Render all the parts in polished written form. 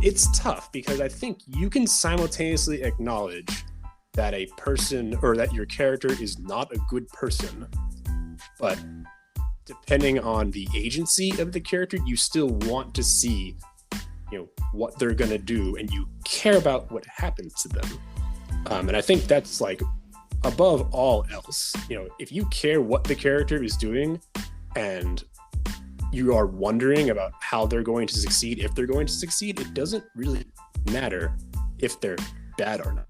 it's tough because I think you can simultaneously acknowledge that a person or that your character is not a good person, but depending on the agency of the character, you still want to see, what they're gonna do, and you care about what happens to them. And I think that's like above all else. If you care what the character is doing, and you are wondering about how they're going to succeed, if they're going to succeed, it doesn't really matter if they're bad or not.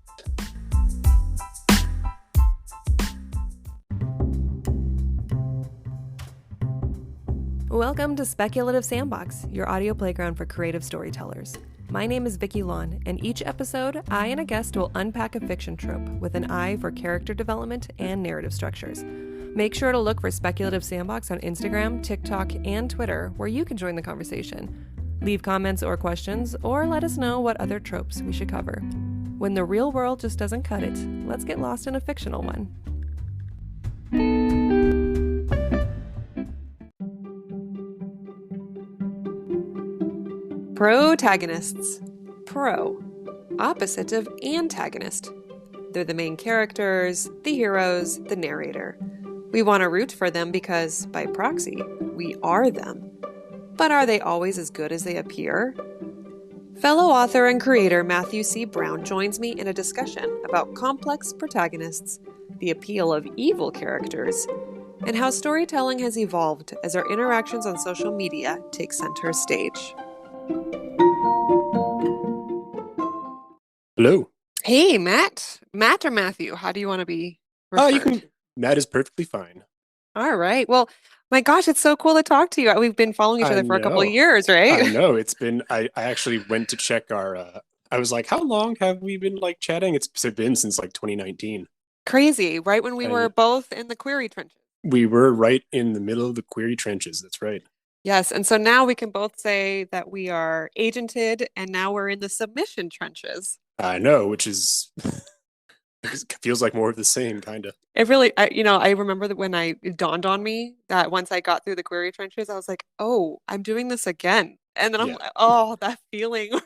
Welcome to Speculative Sandbox, your audio playground for creative storytellers. My name is Vicky Lawn, and each episode, I and a guest will unpack a fiction trope with an eye for character development and narrative structures. Make sure to look for Speculative Sandbox on Instagram, TikTok, and Twitter, where you can join the conversation. Leave comments or questions, or let us know what other tropes we should cover. When the real world just doesn't cut it, let's get lost in a fictional one. Protagonists. Pro. Opposite of antagonist. They're the main characters, the heroes, the narrator. We want to root for them because, by proxy, we are them. But are they always as good as they appear? Fellow author and creator Matthew C. Brown joins me in a discussion about complex protagonists, the appeal of evil characters, and how storytelling has evolved as our interactions on social media take center stage. Hello. Hey, Matt. Matt or Matthew? How do you want to be referred? Matt is perfectly fine. All right. Well, my gosh, it's so cool to talk to you. We've been following each other for a couple of years, right? I know. It's been, I actually went to check I was like, how long have we been chatting? It's been since 2019. Crazy, right when we were both in the query trenches. We were right in the middle of the query trenches. That's right. Yes. And so now we can both say that we are agented, and now we're in the submission trenches. I know, which is it feels like more of the same, kind of. It really, I remember that when it dawned on me that once I got through the query trenches, I was like, oh, I'm doing this again. And then I'm like, oh, that feeling.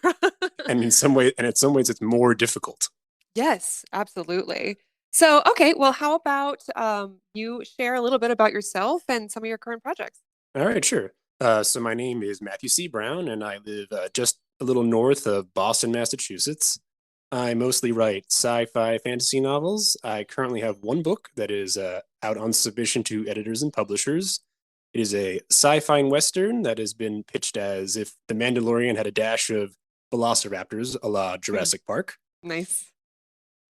And in some ways, it's more difficult. Yes, absolutely. So, okay, well, how about you share a little bit about yourself and some of your current projects? All right, sure. So my name is Matthew C. Brown, and I live just a little north of Boston, Massachusetts. I mostly write sci-fi fantasy novels. I currently have one book that is out on submission to editors and publishers. It is a sci-fi western that has been pitched as if The Mandalorian had a dash of velociraptors, a la Jurassic Park. Nice.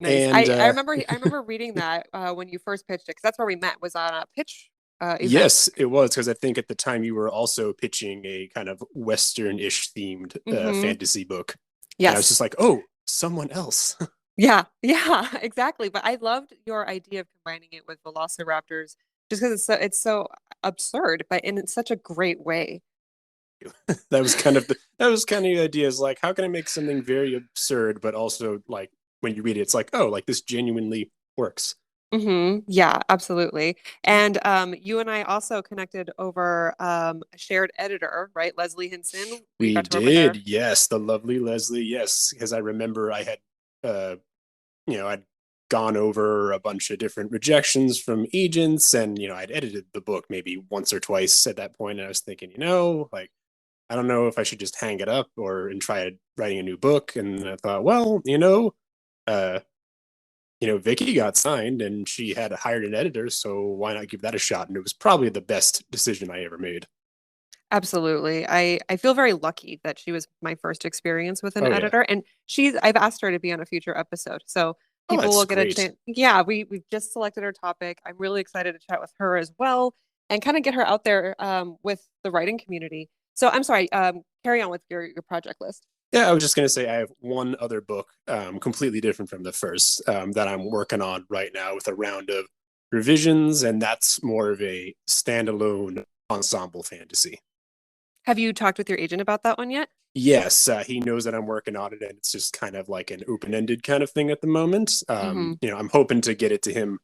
And I remember reading that when you first pitched it, because that's where we met, was on a pitch event. Yes, it was, because I think at the time you were also pitching a kind of Western-ish themed fantasy book. Yes. And I was just like, oh, someone else. Yeah, exactly. But I loved your idea of combining it with velociraptors, just because it's so absurd, but in such a great way. That was kind of the idea, is like, how can I make something very absurd, but also when you read it, it's like, oh, this genuinely works. Yeah, absolutely. And you and I also connected over a shared editor, right? Leslie Hinson. We did, yes, the lovely Leslie, yes, because I remember I had, I'd gone over a bunch of different rejections from agents, and I'd edited the book maybe once or twice at that point, and I was thinking, I don't know if I should just hang it up and try writing a new book, and I thought, well, Vicky got signed and she had hired an editor, so why not give that a shot? And it was probably the best decision I ever made. Absolutely. I feel very lucky that she was my first experience with an editor. Yeah. And I've asked her to be on a future episode. So people will get a chance. Yeah, we've just selected her topic. I'm really excited to chat with her as well and kind of get her out there with the writing community. So I'm sorry, carry on with your project list. Yeah, I was just going to say I have one other book completely different from the first that I'm working on right now with a round of revisions, and that's more of a standalone ensemble fantasy. Have you talked with your agent about that one yet? Yes, he knows that I'm working on it, and it's just kind of like an open-ended kind of thing at the moment. I'm hoping to get it to him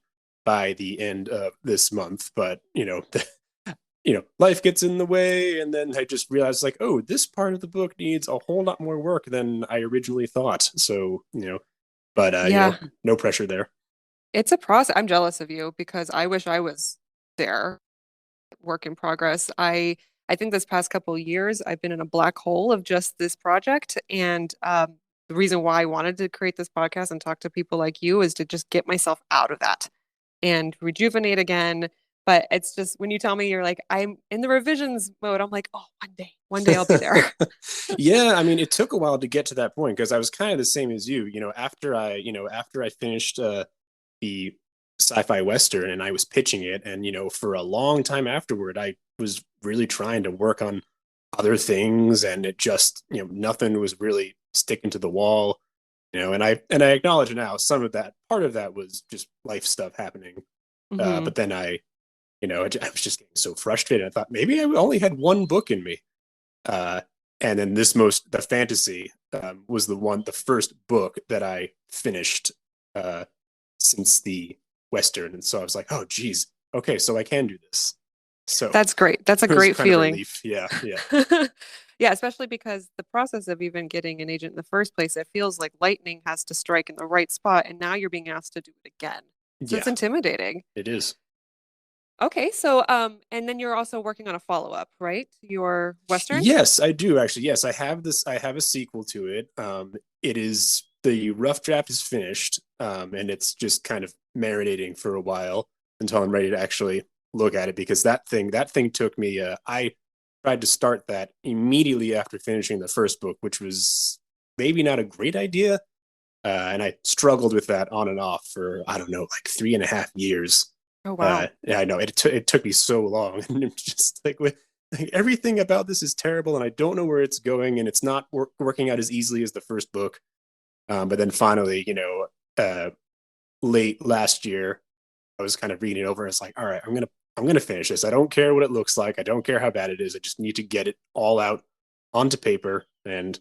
by the end of this month, but life gets in the way, and then I just realized like, oh, this part of the book needs a whole lot more work than I originally thought. So, but Yeah, no pressure there. it's a process. I'm jealous of you because I wish I was there. Work in progress. I think this past couple of years I've been in a black hole of just this project, and the reason why I wanted to create this podcast and talk to people like you is to just get myself out of that and rejuvenate again. But it's just when you tell me you're like, I'm in the revisions mode, I'm like, oh, one day I'll be there. Yeah, I mean, it took a while to get to that point because I was kind of the same as you. After I finished the sci-fi western and I was pitching it, and for a long time afterward, I was really trying to work on other things, and it just, nothing was really sticking to the wall. And I acknowledge now some of that part of that was just life stuff happening. Hmm. But then I was just getting so frustrated. I thought maybe I only had one book in me. Uh, and then the fantasy was the first book that I finished uh, since the Western. And so I was like, oh, geez, okay, so I can do this. So That's great. That's a it was great kind of feeling. relief. Yeah, yeah, Yeah, especially because the process of even getting an agent in the first place, it feels like lightning has to strike in the right spot, and now you're being asked to do it again. So it's yeah, intimidating. it is. Okay, so and then you're also working on a follow-up, right? Your Western? Yes, I do actually. Yes, I have this. I have a sequel to it. It is the rough draft is finished, and it's just kind of marinating for a while until I'm ready to actually look at it because that thing took me. I tried to start that immediately after finishing the first book, which was maybe not a great idea, and I struggled with that on and off for I don't know, like 3.5 years. Oh, wow. Yeah, I know it took me so long, and it's just like everything about this is terrible, and I don't know where it's going, and it's not working out as easily as the first book. But then finally, late last year, I was kind of reading it over, and it's like, all right, I'm gonna finish this. I don't care what it looks like. I don't care how bad it is. I just need to get it all out onto paper, and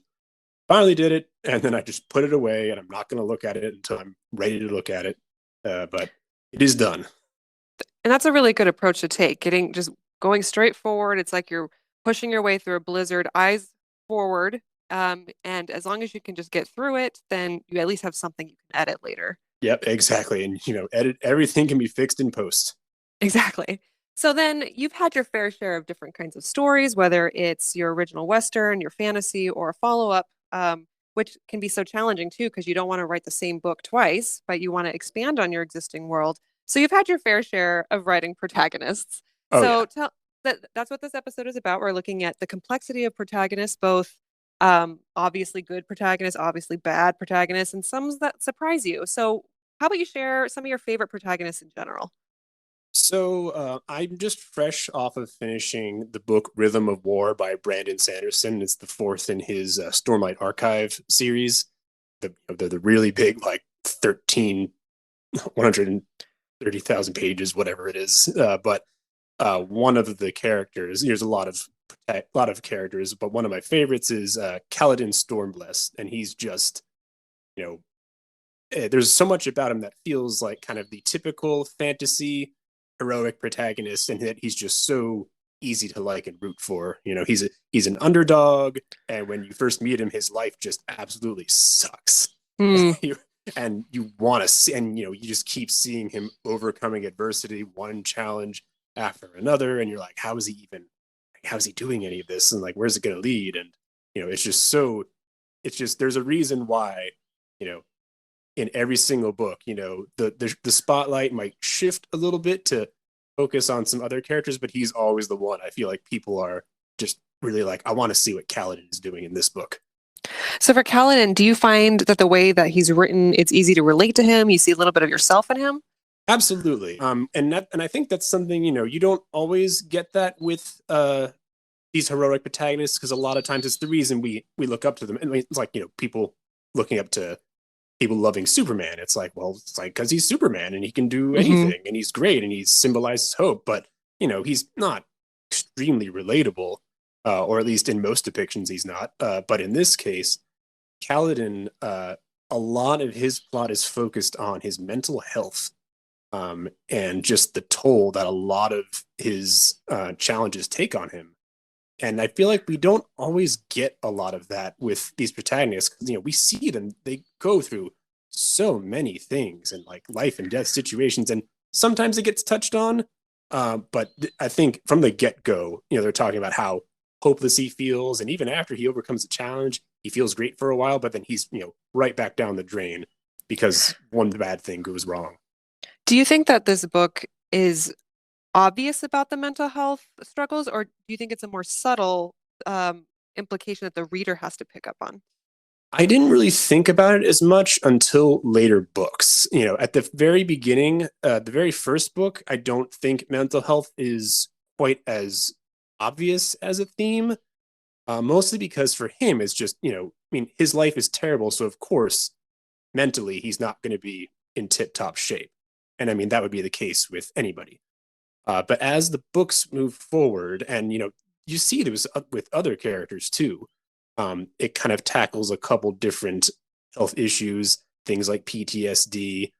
finally did it. And then I just put it away, and I'm not gonna look at it until I'm ready to look at it. But it is done. And that's a really good approach to take, getting just going straight forward. It's like you're pushing your way through a blizzard, eyes forward. And as long as you can just get through it, then you at least have something you can edit later. Yep, exactly. And edit everything can be fixed in post. Exactly. So then you've had your fair share of different kinds of stories, whether it's your original Western, your fantasy, or a follow-up, which can be so challenging too, because you don't want to write the same book twice, but you want to expand on your existing world. So you've had your fair share of writing protagonists. Oh yeah. So that's what this episode is about. We're looking at the complexity of protagonists, both obviously good protagonists, obviously bad protagonists, and some that surprise you. So how about you share some of your favorite protagonists in general? So I'm just fresh off of finishing the book Rhythm of War by Brandon Sanderson. It's the fourth in his Stormlight Archive series. The really big, like 13, 130,000 pages, whatever it is. But one of the characters, there's a lot of characters, but one of my favorites is Kaladin Stormblessed, and he's just, you know, there's so much about him that feels like kind of the typical fantasy heroic protagonist, and that he's just so easy to like and root for. He's an underdog, and when you first meet him, his life just absolutely sucks. Hmm. And you want to see, and you just keep seeing him overcoming adversity, one challenge after another, and you're like, how is he doing any of this, and like, where's it going to lead? And it's just there's a reason why you know in every single book, the spotlight might shift a little bit to focus on some other characters, but he's always the one I feel like people are just really like, I want to see what Kaladin is doing in this book. So for Kaladin, do you find that the way that he's written, it's easy to relate to him? You see a little bit of yourself in him? Absolutely. And I think that's something, you don't always get that with these heroic protagonists, because a lot of times it's the reason we look up to them. And it's like, people looking up to people loving Superman. It's like, well, it's like because he's Superman and he can do Hmm. anything and he's great and he symbolizes hope, but he's not extremely relatable, or at least in most depictions he's not. But in this case, Kaladin, a lot of his plot is focused on his mental health, and just the toll that a lot of his challenges take on him. And I feel like we don't always get a lot of that with these protagonists because we see them; they go through so many things and like life and death situations, and sometimes it gets touched on. But I think from the get go, they're talking about how hopeless he feels, and even after he overcomes the challenge, he feels great for a while, but then he's right back down the drain because one bad thing goes wrong. Do you think that this book is obvious about the mental health struggles, or do you think it's a more subtle implication that the reader has to pick up on? I didn't really think about it as much until later books. At the very beginning, the very first book, I don't think mental health is quite as obvious as a theme, mostly because for him, it's just, I mean, his life is terrible. So, of course, mentally, he's not going to be in tip top shape. And I mean, that would be the case with anybody. But as the books move forward, and you see it was with other characters too. It kind of tackles a couple different health issues, things like PTSD.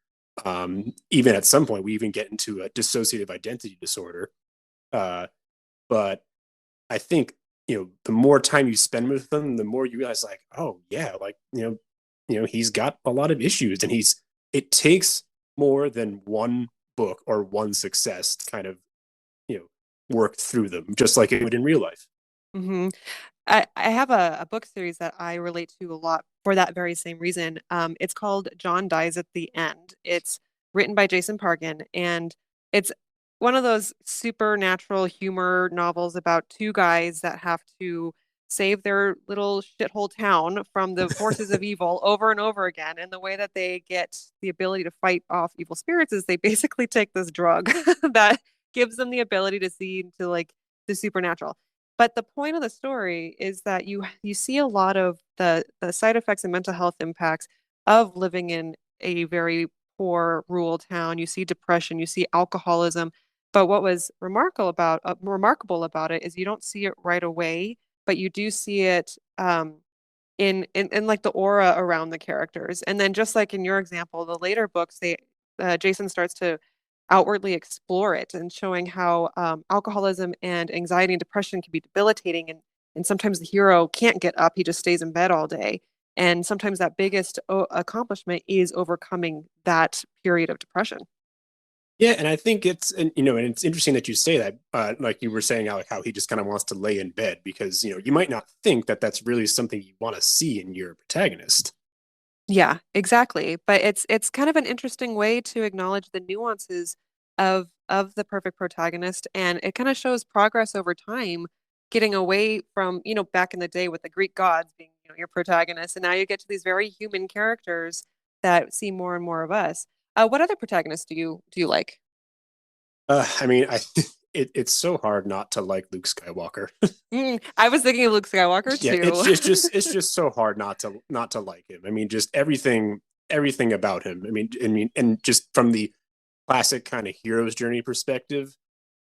Even at some point, we even get into a dissociative identity disorder. Uh, but I think the more time you spend with them, the more you realize, like, oh yeah, like he's got a lot of issues, and he's it takes more than one book or one success to kind of you know work through them, just like it would in real life. Hmm. I have a book series that I relate to a lot for that very same reason. It's called John Dies at the End. It's written by Jason Pargin, and it's one of those supernatural humor novels about two guys that have to save their little shithole town from the forces of evil over and over again. And the way that they get the ability to fight off evil spirits is they basically take this drug that gives them the ability to see into like the supernatural. But the point of the story is that you see a lot of the side effects and mental health impacts of living in a very poor rural town. You see depression, you see alcoholism. But what was remarkable about it is you don't see it right away, but you do see it in like the aura around the characters. And then just like in your example, the later books, they Jason starts to outwardly explore it and showing how alcoholism and anxiety and depression can be debilitating. And sometimes the hero can't get up, he just stays in bed all day. And sometimes that biggest accomplishment is overcoming that period of depression. Yeah, and I think and it's interesting that you say that, like you were saying, like how he just kind of wants to lay in bed because you might not think that that's really something you want to see in your protagonist. Yeah, exactly. But it's kind of an interesting way to acknowledge the nuances of the perfect protagonist, and it kind of shows progress over time, getting away from, back in the day with the Greek gods being, your protagonist, and now you get to these very human characters that see more and more of us. What other protagonists do you like? I mean, it's so hard not to like Luke Skywalker. I was thinking of Luke Skywalker Yeah, too. it's just so hard not to like him. I mean, just everything about him. I mean, and just from the classic kind of hero's journey perspective.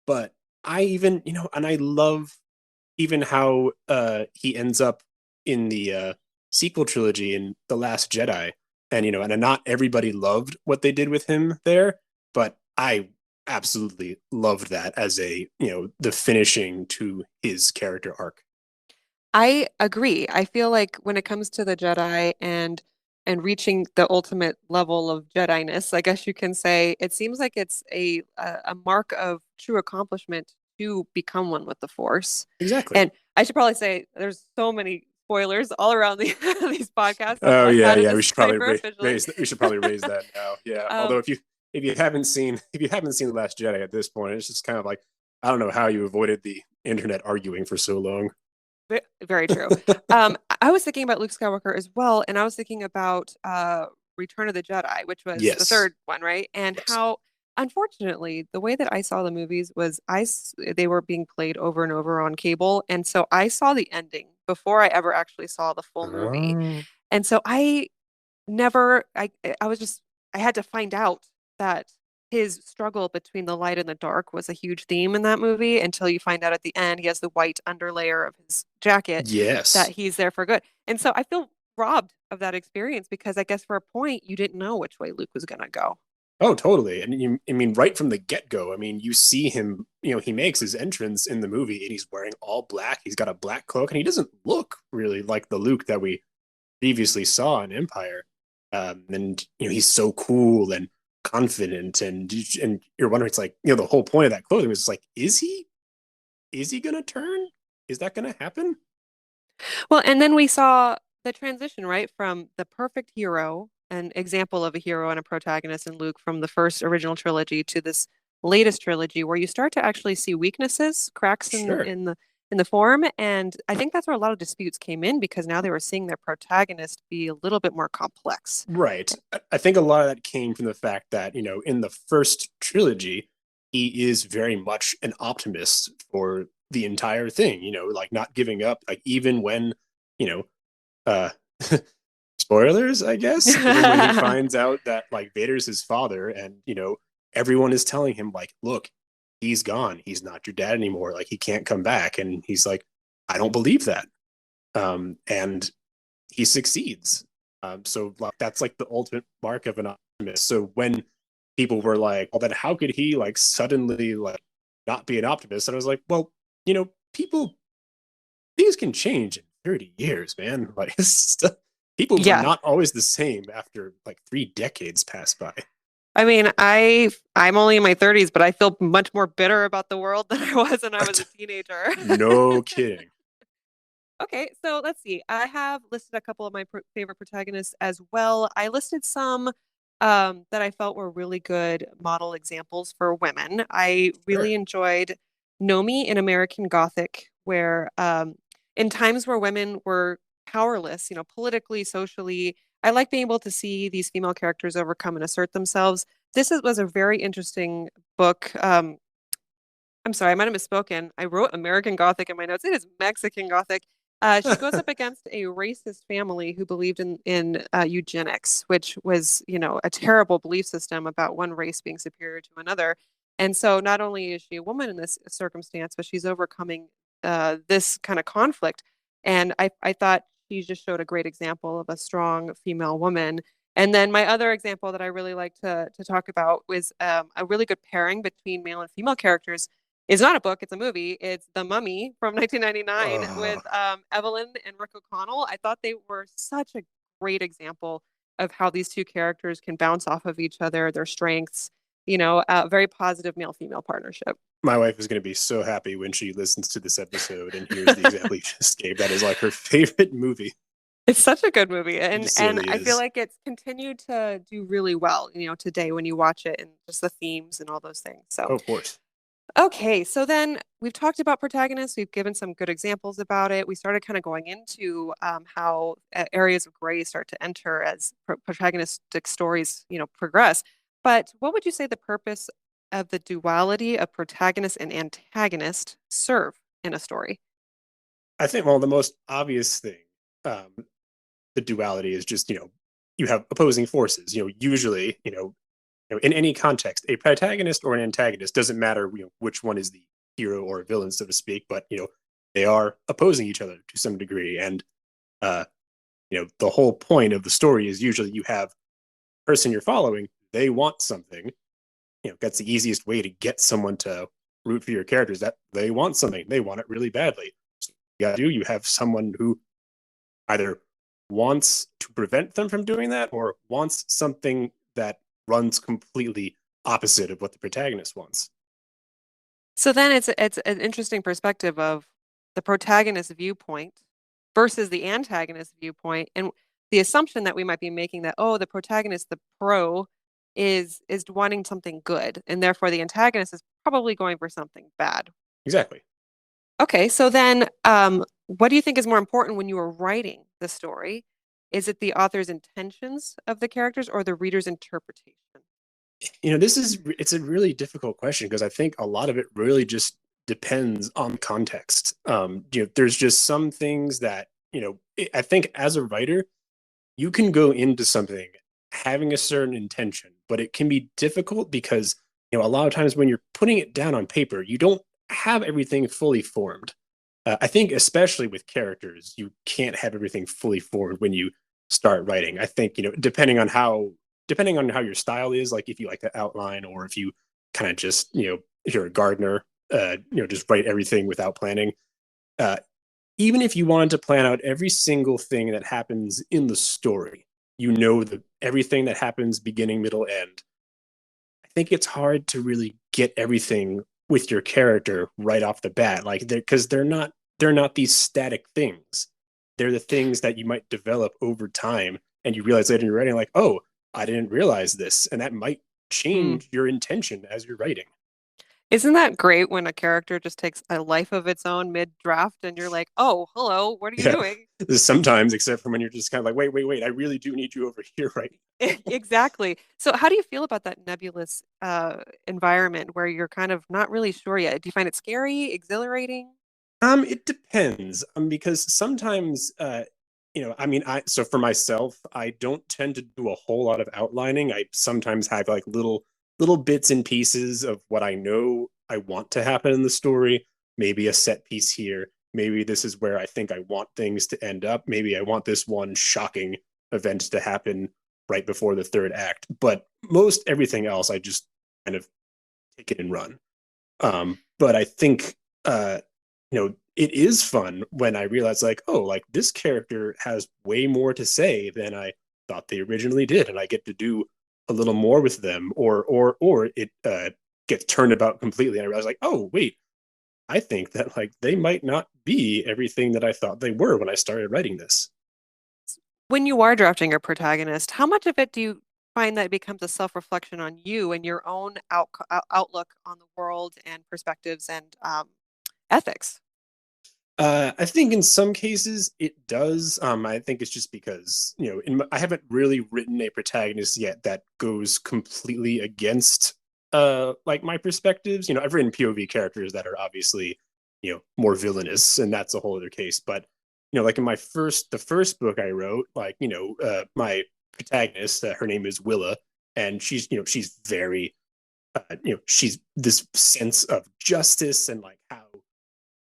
But I even and I love even how he ends up in the sequel trilogy in The Last Jedi. And and not everybody loved what they did with him there, but I absolutely loved that as a the finishing to his character arc. I agree. I feel like when it comes to the Jedi and reaching the ultimate level of Jedi-ness, I guess you can say, it seems like it's a mark of true accomplishment to become one with the Force. Exactly. And I should probably say there's so many spoilers all around these podcasts, so I'm Oh like yeah, how to yeah. We should probably disclaimer officially. raise. We should probably raise that now. Yeah. Although Um, if you haven't seen The Last Jedi at this point, it's just kind of like I don't know how you avoided the internet arguing for so long. Very true. I was thinking about Luke Skywalker as well, and I was thinking about Return of the Jedi, which was the Yes. third one, right? And Yes. how, unfortunately, the way that I saw the movies was they were being played over and over on cable, and so I saw the ending before I ever actually saw the full movie. Uh, And so never I was just I had to find out that his struggle between the light and the dark was a huge theme in that movie until you find out at the end he has the white underlayer of his jacket that yes. he's there for good. And so I feel robbed of that experience because I guess for a point you didn't know which way Luke was gonna go. Oh, totally. And I mean, right from the get-go, I mean, you see him, he makes his entrance in the movie and he's wearing all black. He's got a black cloak and he doesn't look really like the Luke that we previously saw in Empire. And he's so cool and confident, and you're wondering, it's like, the whole point of that clothing was like, is he gonna turn? Is that gonna happen? Well, and then we saw the transition, right, from the perfect hero, an example of a hero and a protagonist in Luke from the first original trilogy to this latest trilogy where you start to actually see weaknesses, cracks Sure. in the form, and I think that's where a lot of disputes came in because now they were seeing their protagonist be a little bit more complex. Right. I think a lot of that came from the fact that, in the first trilogy, he is very much an optimist for the entire thing, like not giving up, like even when, you know, uh spoilers, I guess, even when he finds out that like Vader's his father, and everyone is telling him like, look, he's gone. He's not your dad anymore. Like he can't come back. And he's like, I don't believe that. And he succeeds. So like, that's like the ultimate mark of an optimist. So when people were like, well, then how could he like suddenly like not be an optimist? And I was like, well, people, things can change in 30 years, man. Like people were Yeah. not always the same after like 3 decades passed by. I mean, I'm only in my 30s, but I feel much more bitter about the world than I was when I was a teenager. No kidding. Okay, so let's see. I have listed a couple of my favorite protagonists as well. I listed some that I felt were really good model examples for women. I really Sure. enjoyed Nomi in American Gothic, where in times where women were powerless, politically, socially, I like being able to see these female characters overcome and assert themselves. Was a very interesting book. I'm sorry, I might have misspoken. I wrote American Gothic in my notes. It is Mexican Gothic. She goes up against a racist family who believed in eugenics, which was, a terrible belief system about one race being superior to another. And so, not only is she a woman in this circumstance, but she's overcoming this kind of conflict. And I thought she just showed a great example of a strong female woman. And then my other example that I really like to talk about was a really good pairing between male and female characters. It's not a book, it's a movie. It's The Mummy from 1999 with Oh, Evelyn and Rick O'Connell. I thought they were such a great example of how these two characters can bounce off of each other, their strengths, a very positive male-female partnership. my wife is going to be so happy when she listens to this episode and hears the example you just gave. That is like her favorite movie. It's such a good movie, It and silly I feel is. like it's continued to do really well, today when you watch it and just the themes and all those things. So Oh, of course. okay, so then we've talked about protagonists. We've given some good examples about it. We started kind of going into how areas of gray start to enter as protagonistic stories, progress. But what would you say the purpose of the duality of protagonist and antagonist serve in a story? I think, well, the most obvious thing, um, the duality is just, you have opposing forces. Usually, in any context, a protagonist or an antagonist doesn't matter, which one is the hero or villain, so to speak, but they are opposing each other to some degree, and uh, the whole point of the story is usually you have the person you're following. They want something. That's the easiest way to get someone to root for your characters. That they want something. They want it really badly. So you have someone who either wants to prevent them from doing that or wants something that runs completely opposite of what the protagonist wants. So then it's an interesting perspective of the protagonist viewpoint versus the antagonist viewpoint, and the assumption that we might be making that, oh, the protagonist, the pro, is wanting something good, and therefore the antagonist is probably going for something bad. Exactly. Okay, so then what do you think is more important when you are writing the story? Is it the author's intentions of the characters or the reader's interpretation? It's a really difficult question because I think a lot of it really just depends on context. There's just some things that, I think as a writer, you can go into something having a certain intention, but it can be difficult because, a lot of times when you're putting it down on paper, you don't have everything fully formed. I think, especially with characters, you can't have everything fully formed when you start writing. I think, depending on how depending on how your style is, like if you like to outline or if you kind of just, if you're a gardener, just write everything without planning. Uh, Even if you wanted to plan out every single thing that happens in the story, everything that happens beginning, middle, end. I think it's hard to really get everything with your character right off the bat, like because they're not these static things. They're the things that you might develop over time, and you realize later in your writing, like, oh, I didn't realize this, and that might Mm. change your intention as you're writing. Isn't that great when a character just takes a life of its own mid-draft and you're like, oh, hello, what are you Yeah, doing? sometimes, except for when you're just kind of like, wait, wait, wait, I really do need you over here, right? Exactly. So how do you feel about that nebulous environment where you're kind of not really sure yet? Do you find it scary, exhilarating? It depends. Because sometimes, I mean, so for myself, I don't tend to do a whole lot of outlining. I sometimes have like little bits and pieces of what I know I want to happen in the story. Maybe a set piece here. Maybe this is where I think I want things to end up. Maybe I want this one shocking event to happen right before the third act. But most everything else, I just kind of take it and run. But I think it is fun when I realize like, oh, like this character has way more to say than I thought they originally did, and I get to do a little more with them, or it gets turned about completely, and I realize like, oh, wait, I think that like they might not be everything that I thought they were when I started writing this. When you are drafting a protagonist, how much of it do you find that it becomes a self-reflection on you and your own outlook on the world and perspectives and ethics? I think in some cases it does. I think it's just because I haven't really written a protagonist yet that goes completely against like my perspectives. I've written POV characters that are obviously more villainous, and that's a whole other case. But like in the first book I wrote, like my protagonist, her name is Willa, and she's very she's this sense of justice and like how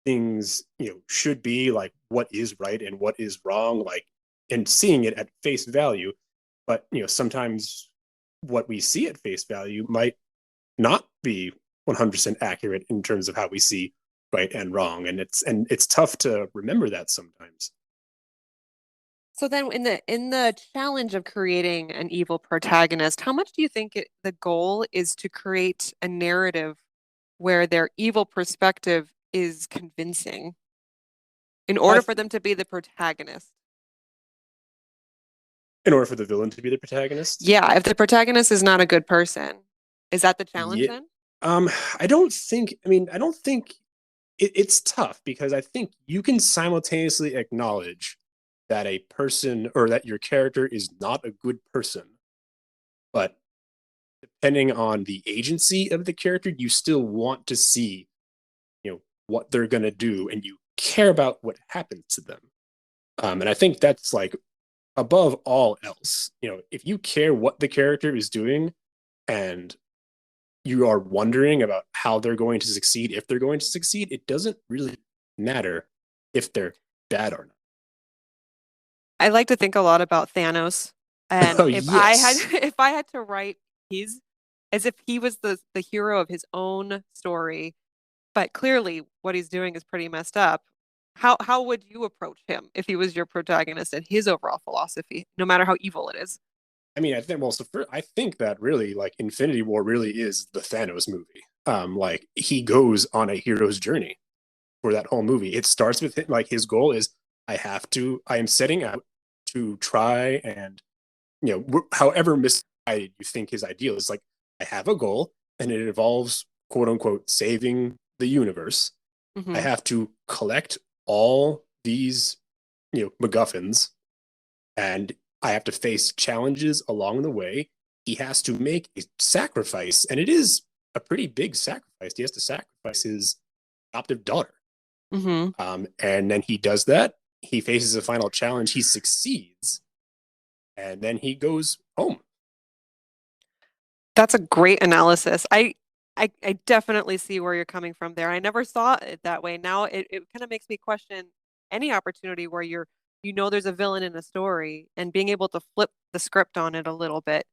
things should be, like what is right and what is wrong, like, and seeing it at face value. But sometimes what we see at face value might not be 100% accurate in terms of how we see right and wrong, and it's tough to remember that sometimes. So then in the challenge of creating an evil protagonist, how much do you think the goal is to create a narrative where their evil perspective is convincing in I order for them to be the protagonist? In order for the villain to be the protagonist. Yeah, if the protagonist is not a good person, is that the challenge Yeah. then? um I don't think it's tough, because I think you can simultaneously acknowledge that a person or that your character is not a good person, but depending on the agency of the character, you still want to see, what they're going to do, and you care about what happens to them. And I think that's like above all else. If you care what the character is doing, and you are wondering about how they're going to succeed, if they're going to succeed, it doesn't really matter if they're bad or I like to think a lot about Thanos, not. and Oh, if I had yes. if I had to write his as if he was the hero of his own story, but clearly what he's doing is pretty messed up. How would you approach him if he was your protagonist and his overall philosophy, no matter how evil it is? I mean, I think well, so I think that really like Infinity War really is the Thanos movie. Like he goes on a hero's journey for that whole movie. It starts with him, like his goal is I am setting out to try and however misguided you think his ideal is, like I have a goal and it involves quote unquote saving the universe. I Hmm. have to collect all these MacGuffins, and I have to face challenges along the way. He has to make a sacrifice, and it is a pretty big sacrifice. He has to sacrifice his adoptive daughter. Hmm. And then he does that. He faces a final challenge. He succeeds, and then he goes home. That's a great analysis. I definitely see where you're coming from there. I never saw it that way. Now it kind of makes me question any opportunity where there's a villain in a story and being able to flip the script on it a little bit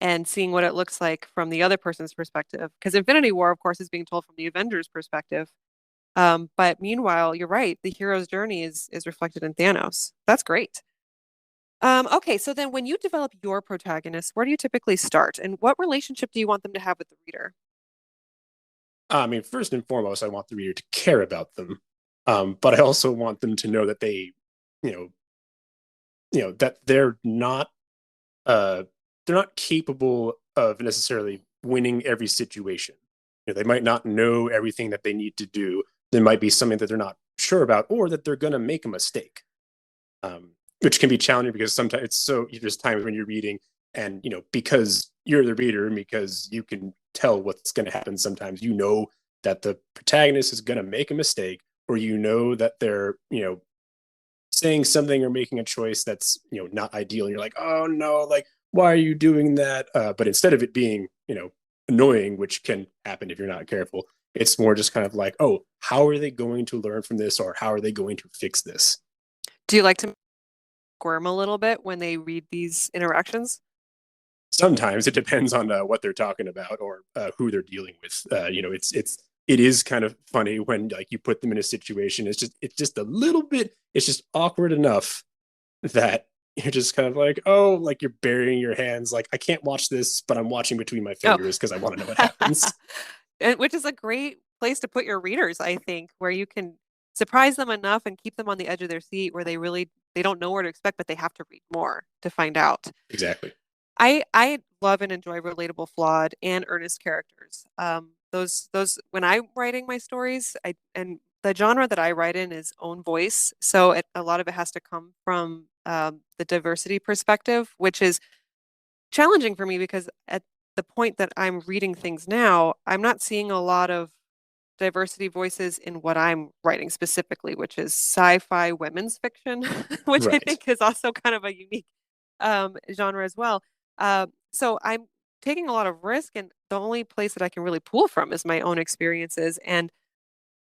and seeing what it looks like from the other person's perspective. Because Infinity War, of course, is being told from the Avengers' perspective. But meanwhile, you're right, the hero's journey is reflected in Thanos. That's great. Okay, so then when you develop your protagonist, where do you typically start, and what relationship do you want them to have with the reader? I mean, first and foremost, I want the reader to care about them, but I also want them to know that you know, that uh, they're not capable of necessarily winning every situation. They might not know everything that they need to do. There might be something that they're not sure about, or that they're going to make a mistake, which can be challenging because sometimes there's times when you're reading and because you're the reader and because you can tell what's going to happen. Sometimes that the protagonist is going to make a mistake, or that they're saying something or making a choice that's not ideal, and you're like, oh no, like, why are you doing that? But instead of it being annoying, which can happen if you're not careful, it's more just kind of like, oh, how are they going to learn from this, or how are they going to fix this? Do you like to squirm a little bit when they read these interactions? Sometimes it depends on what they're talking about, or who they're dealing with. It is kind of funny when like you put them in a situation. It's just a little bit. It's just awkward enough that you're just kind of like, oh, like you're burying your hands. Like, I can't watch this, but I'm watching between my Oh, fingers because I want to know what happens. which is a great place to put your readers, I think, where you can surprise them enough and keep them on the edge of their seat where they don't know where to expect, but they have to read more to find out. Exactly. I love and enjoy relatable, flawed, and earnest characters. Those when I'm writing my stories, I and the genre that I write in is own voice, so a lot of it has to come from the diversity perspective, which is challenging for me because at the point that I'm reading things now, I'm not seeing a lot of diversity voices in what I'm writing specifically, which is sci-fi women's fiction, which I Right. think is also kind of a unique genre as well. So I'm taking a lot of risk, and the only place that I can really pull from is my own experiences. And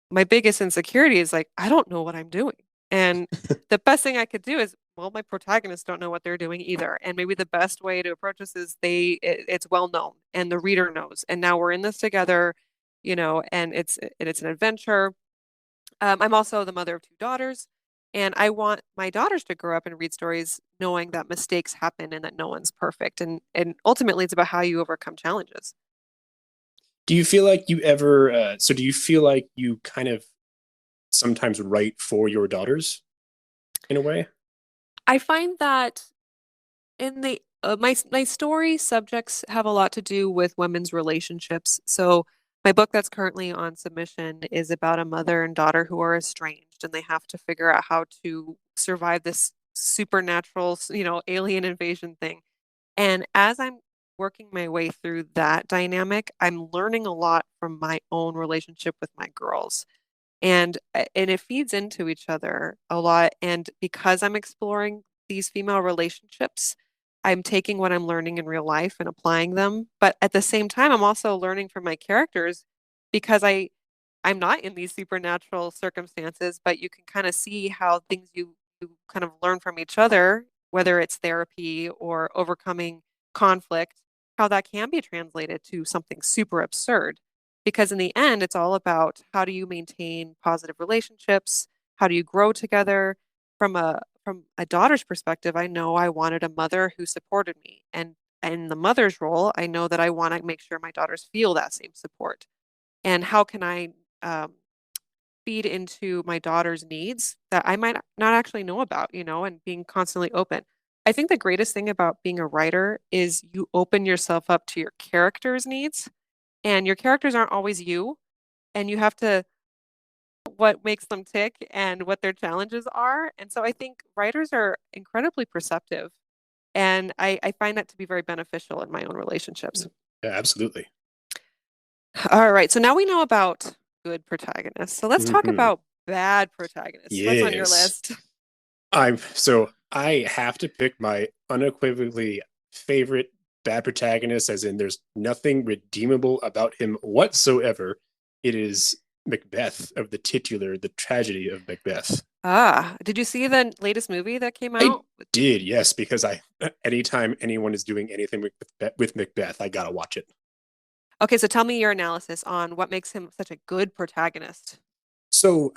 my biggest insecurity is like, I don't know what I'm doing. And the best thing I could do is, well, my protagonists don't know what they're doing either. And maybe the best way to approach this is it's well known and the reader knows. And now we're in this together, and it's an adventure. I'm also the mother of two daughters, and I want my daughters to grow up and read stories knowing that mistakes happen and that no one's perfect. And ultimately, it's about how you overcome challenges. Do you feel like you ever? Do you feel like you kind of sometimes write for your daughters in a way? I find that in the my story subjects have a lot to do with women's relationships. So my book that's currently on submission is about a mother and daughter who are estranged, and they have to figure out how to survive this supernatural, alien invasion thing. And as I'm working my way through that dynamic, I'm learning a lot from my own relationship with my girls. And it feeds into each other a lot. And because I'm exploring these female relationships, I'm taking what I'm learning in real life and applying them. But at the same time, I'm also learning from my characters because I'm not in these supernatural circumstances, but you can kind of see how things you kind of learn from each other, whether it's therapy or overcoming conflict, how that can be translated to something super absurd. Because in the end, it's all about how do you maintain positive relationships? How do you grow together? From a daughter's perspective, I know I wanted a mother who supported me. And in the mother's role, I know that I want to make sure my daughters feel that same support. And how can I um, feed into my daughter's needs that I might not actually know about, and being constantly open. I think the greatest thing about being a writer is you open yourself up to your characters' needs, and your characters aren't always you, and you have to what makes them tick and what their challenges are. And so I think writers are incredibly perceptive, and I find that to be very beneficial in my own relationships. Yeah, absolutely. All right, so now we know about good protagonists. So let's talk Hmm. about bad protagonists. What's on your Yes. list? I have to pick my unequivocally favorite bad protagonist, as in there's nothing redeemable about him whatsoever. It is Macbeth of the titular The Tragedy of Macbeth. Ah, did you see the latest movie that came I out? did, yes, because I anytime anyone is doing anything with Macbeth, I gotta watch it. Okay, so tell me your analysis on what makes him such a good protagonist. So,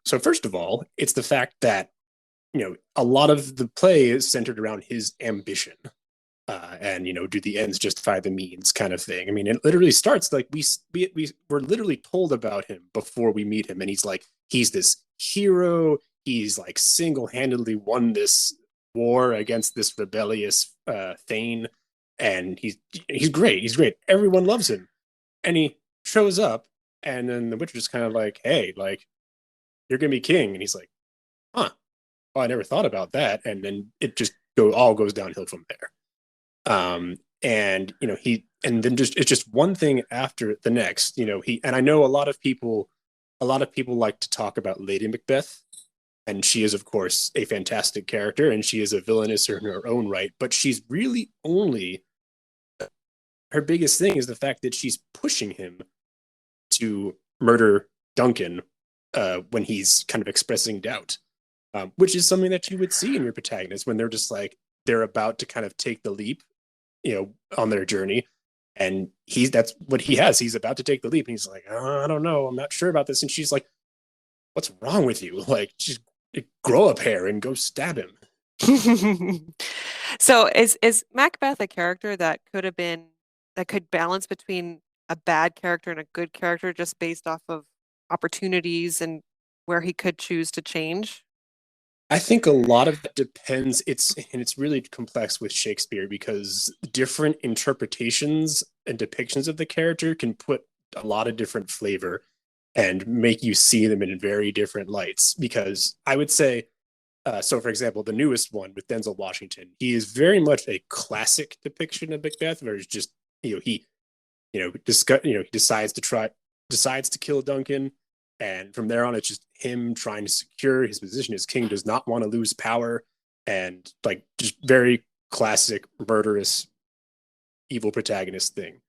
so first of all, it's the fact that a lot of the play is centered around his ambition, and do the ends justify the means kind of thing. I mean, it literally starts like we're literally told about him before we meet him, and he's this hero. He's like single-handedly won this war against this rebellious Thane, and he's great. He's great. Everyone loves him, and he shows up, and then the Witcher's kind of like, "Hey, like you're gonna be king," and he's like, "Huh? Oh, I never thought about that." And then it just all goes downhill from there. And and then just it's just one thing after the next. He and I know a lot of people like to talk about Lady Macbeth, and she is of course a fantastic character, and she is a villainess in her own right, but she's really only her biggest thing is the fact that she's pushing him to murder Duncan when he's kind of expressing doubt, which is something that you would see in your protagonist when they're just like they're about to kind of take the leap, on their journey. And that's what he has. He's about to take the leap, and he's like, oh, I don't know, I'm not sure about this. And she's like, what's wrong with you? Like, just grow a pair and go stab him. So is Macbeth a character that could balance between a bad character and a good character just based off of opportunities and where he could choose to change? I think a lot of that depends. It's really complex with Shakespeare because different interpretations and depictions of the character can put a lot of different flavor and make you see them in very different lights. Because I would say, so for example, the newest one with Denzel Washington, he is very much a classic depiction of Macbeth, where it's just he he decides to kill Duncan, and from there on, it's just him trying to secure his position. His king does not want to lose power, and like just very classic murderous evil protagonist thing.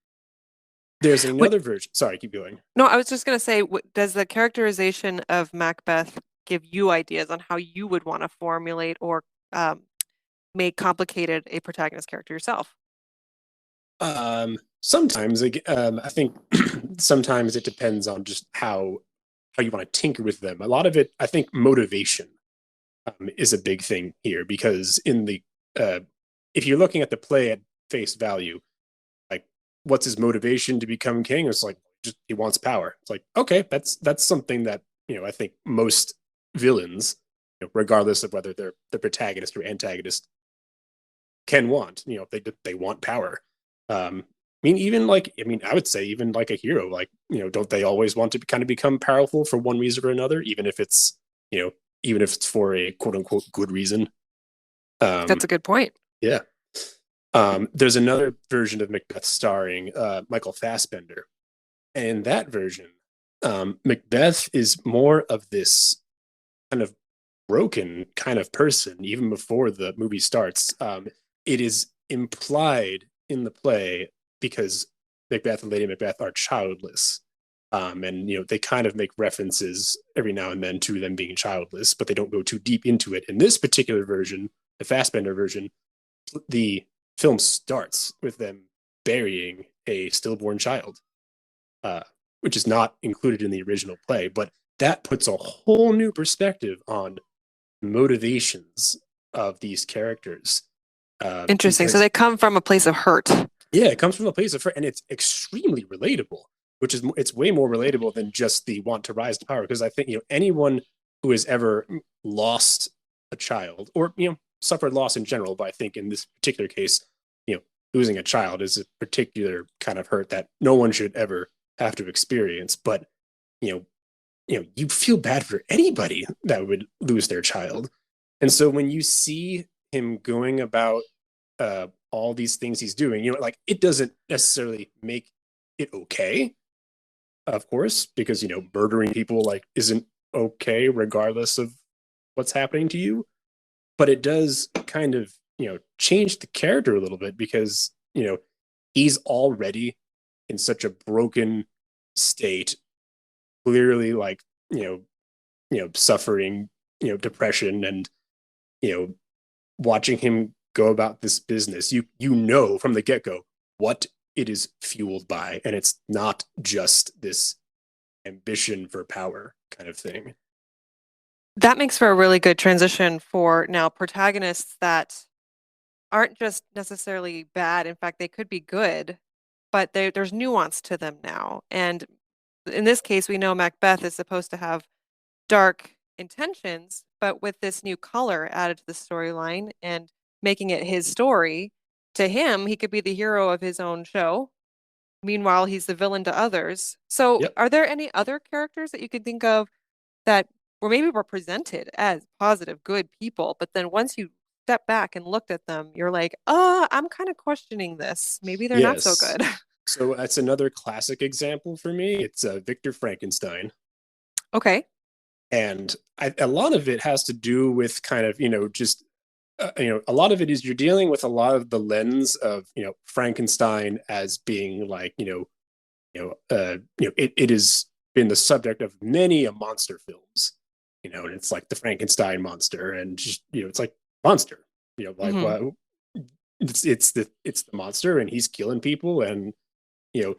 There's What, another version. Sorry, keep going. no, I was just gonna say, does the characterization of Macbeth give you ideas on how you would want to formulate or um, make complicated a protagonist character yourself? Sometimes I think sometimes it depends on just how you want to tinker with them. A lot of it, I think, motivation is a big thing here because uh, if you're looking at the play at face value, like what's his motivation to become king? It's like just he wants power. It's like okay, that's something that I think most villains, regardless of whether they're the protagonist or antagonist, can want. They want power. I would say even like a hero, like don't they always want to kind of become powerful for one reason or another, you know, even if it's for a quote unquote good reason. That's Um, a good point. yeah. There's another version of Macbeth starring Michael Fassbender, and in that version, Macbeth is more of this kind of broken kind of person even before the movie starts. It is implied in the play because Macbeth and Lady Macbeth are childless. And they kind of make references every now and then to them being childless, but they don't go too deep into it. In this particular version, the Fassbender version, the film starts with them burying a stillborn child, uh, which is not included in the original play. But that puts a whole new perspective on motivations of these characters. Interesting. So Because they come from a place of hurt. yeah, it comes from a place of and it's extremely relatable, which is it's way more relatable than just the want to rise to power. Because I think anyone who has ever lost a child or suffered loss in general, but I think in this particular case, losing a child is a particular kind of hurt that no one should ever have to experience. But you know, you feel bad for anybody that would lose their child. And so when you see him going about all these things he's doing, like it doesn't necessarily make it okay, of course, because murdering people like isn't okay regardless of what's happening to you. But it does kind of change the character a little bit because he's already in such a broken state, clearly like suffering depression and you know watching him go about this business, you know from the get-go what it is fueled by, and it's not just this ambition for power kind of thing. That makes for a really good transition for now protagonists that aren't just necessarily bad. In fact, they could be good, but there's nuance to them now. And in this case, we know Macbeth is supposed to have dark intentions, but with this new color added to the storyline and making it his story, to him, he could be the hero of his own show. Meanwhile, he's the villain to others. So, Yep. are there any other characters that you could think of that were presented as positive, good people, but then once you step back and looked at them, you're like, I'm kind of questioning this. Maybe they're not so Yes. good. So that's another classic example for me. It's Victor Frankenstein. Okay. And a lot of it has to do with kind of just a lot of it is you're dealing with a lot of the lens of Frankenstein as being like it has been the subject of many a monster films, and it's like the Frankenstein monster, and just it's like monster, like Hmm. what it's the monster, and he's killing people, and you know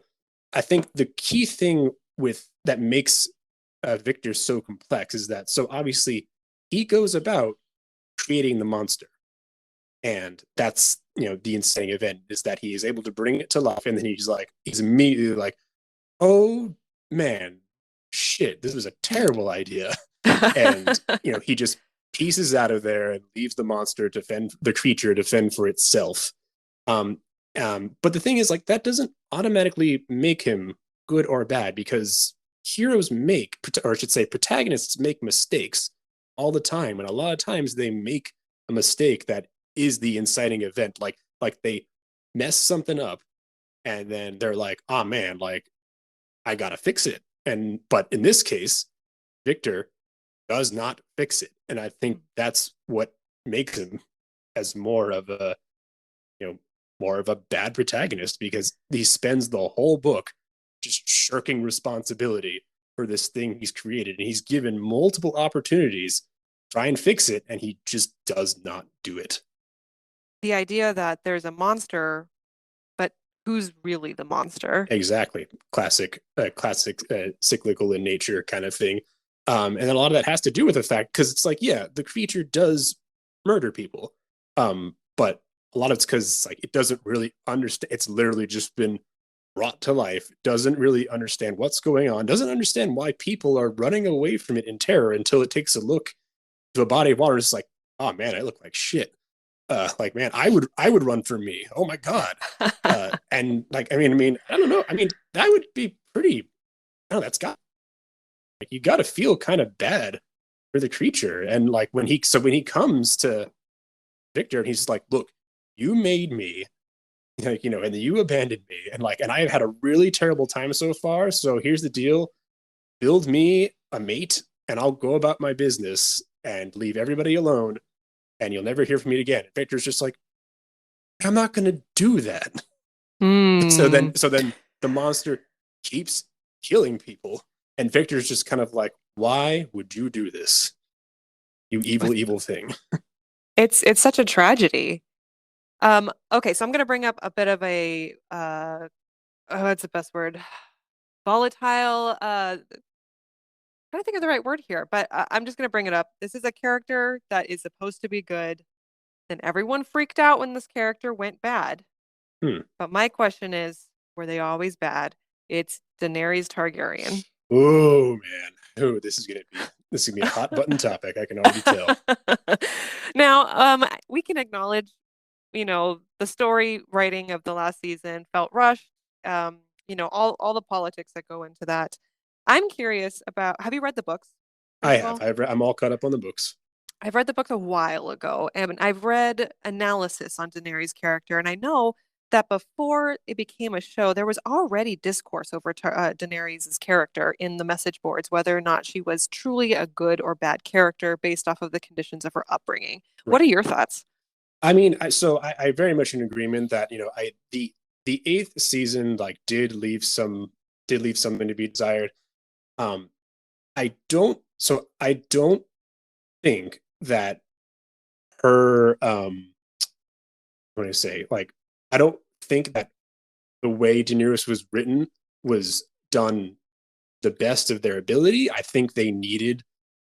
I think the key thing with that makes Victor so complex is that so obviously he goes about creating the monster, and that's the insane event is that he is able to bring it to life, and then he's immediately like, oh man, shit, this was a terrible idea. And he just pieces out of there and leaves the monster to fend the creature to fend for itself. um but the thing is, like, that doesn't automatically make him good or bad, because heroes make, or I should say protagonists make mistakes all the time, and a lot of times they make a mistake that is the inciting event, like they mess something up, and then they're like, oh man, like, I gotta fix it. And but in this case, Victor does not fix it, and I think that's what makes him as you know more of a bad protagonist, because he spends the whole book just shirking responsibility for this thing he's created, and he's given multiple opportunities to try and fix it, and he just does not do it. The idea that there's a monster, but who's really the monster? Exactly. Classic cyclical in nature kind of thing. And then a lot of that has to do with the fact, because it's like, yeah, the creature does murder people. But a lot of it's because like it doesn't really understand. It's literally just been brought to life, doesn't really understand what's going on, doesn't understand why people are running away from it in terror until it takes a look to a body of water. It's like, oh man, I look like shit. Like, man, I would run for me. Oh my god. And like, I mean, I don't know. I mean, that would be pretty. I don't know. That's got like you got to feel kind of bad for the creature. And like when he comes to Victor and he's like, look, you made me, like, and then you abandoned me, and like, and I've had a really terrible time so far. So here's the deal: build me a mate, and I'll go about my business and leave everybody alone, and you'll never hear from me again. And Victor's just like, I'm not gonna do that. So then, Hmm. so then the monster keeps killing people, and Victor's just kind of like, "Why would you do this, you evil, With evil thing?" it's such a tragedy. Okay, so I'm gonna bring up a bit of a what's the best word? Volatile, trying to think of the right word here, but I'm just gonna bring it up. This is a character that is supposed to be good. Then everyone freaked out when this character went bad. Hmm. But my question is, were they always bad? It's Daenerys Targaryen. Oh man, oh this is gonna be a hot button topic. I can already tell. Now, we can acknowledge, the story writing of the last season felt rushed. All the politics that go into that. I'm curious about, have you read the books, I first of have. all? I'm all caught up on the books. I've read the books a while ago, and I've read analysis on Daenerys' character, and I know that before it became a show, there was already discourse over Daenerys' character in the message boards, whether or not she was truly a good or bad character based off of the conditions of her upbringing. What are Right. your thoughts? I mean, I very much in agreement that I the eighth season like did leave something to be desired. Um, I don't think that her what do I say? Like, I don't think that the way Daenerys was written was done the best of their ability. I think they needed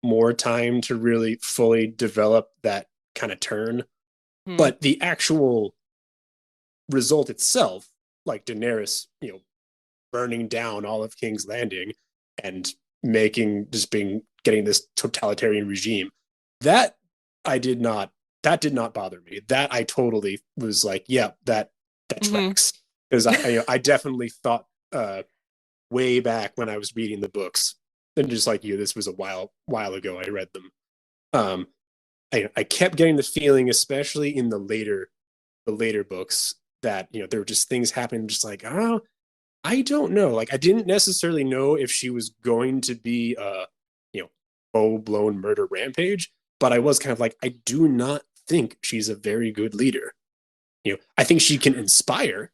more time to really fully develop that kind of turn. Hmm. But the actual result itself, like Daenerys, burning down all of King's Landing and making just being getting this totalitarian regime, that I did not that did not bother me. That I totally was like, yeah, that Hmm. tracks. Because I definitely thought way back when I was reading the books, and just like you, this was a while ago I read them. Um, I kept getting the feeling, especially in the later books, that there were just things happening, just like, oh, I don't know. Like, I didn't necessarily know if she was going to be you know, full blown murder rampage, but I was kind of like, I do not think she's a very good leader. I think she can inspire,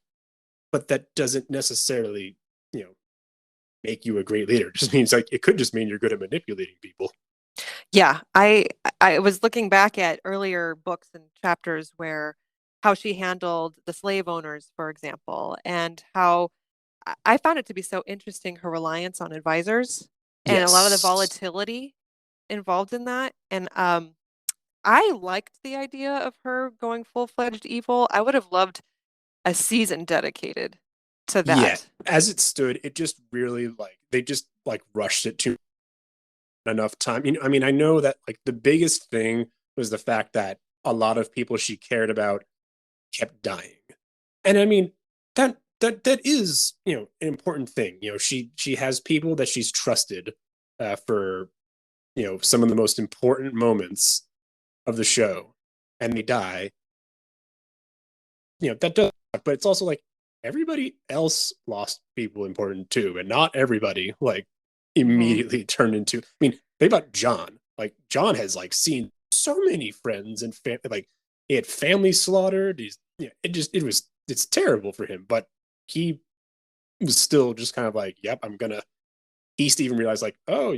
but that doesn't necessarily, make you a great leader. It just means like it could just mean you're good at manipulating people. Yeah, I was looking back at earlier books and chapters where how she handled the slave owners, for example, and how I found it to be so interesting her reliance on advisors and a lot of the Yes. volatility involved in that. And I liked the idea of her going full-fledged evil. I would have loved a season dedicated to Yeah. that. As it stood, it just really like they just like rushed it to enough time. I mean, I know that like the biggest thing was the fact that a lot of people she cared about kept dying. And I mean, that is, an important thing. She has people that she's trusted for, some of the most important moments of the show, and they die. That does, but it's also like everybody else lost people important too, and not everybody like Hmm. immediately turned into. I mean, think about John. Like John has like seen so many friends and like he had family slaughtered. It's terrible for him, but he was still just kind of like, yep, I'm gonna. He even realized like, oh,